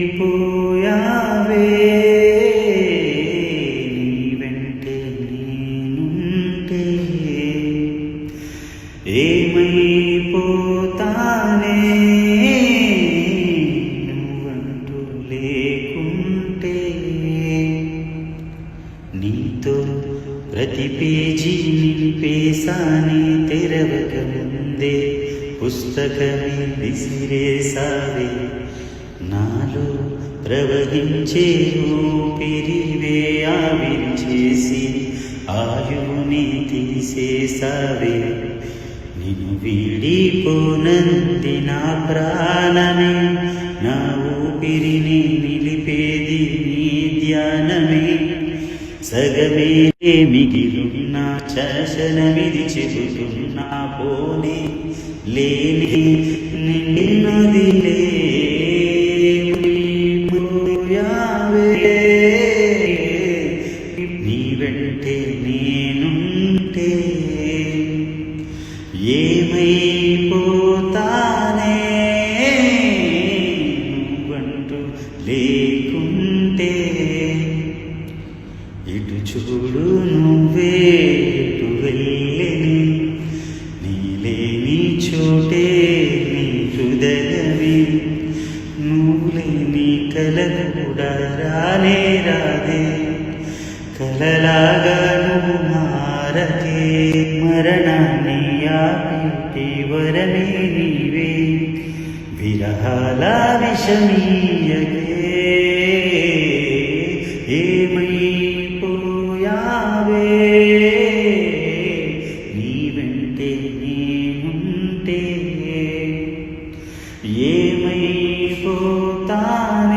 ఏమైపోయావే నీ వెంటే నేనుంటే ఏమైపోతానే నువ్వంటూ లేకుంటే నీతో ప్రతి పేజీ నింపేసాని తెరవక ముందే పుస్తకమే విసిరేసావే నాలో ప్రవహించే ఊపిరివే ఆవిరి చేసి ఆయువుని తీసేసావే నిన్ను వీడిపోనంది నా ప్రాణమే నా ఊపిరిని నిలిపేది నీ ధ్యానమే సగమే మిగిలున్నా శాసనమిది చెబుతున్నా పోనీ లేని నిన్నదిలే నీ వెంటే నేనుంటే ఏమైపోతానే నువ్వంటూ లేకుంటే ఇటు చూడు నువ్వే ఎటు వెళ్ళని నీలేని చోటే నీ హృదయమే నువ్వులేని కల కూడా రానే రాదే కలలాగా నువ్వు మారకే మరణాన్ని ఆపిటి వరమే నీవే విరహాల విషమీయగే ఏమైపోయావే నీ వెంటే నేనుంటే ఏమైపోతానే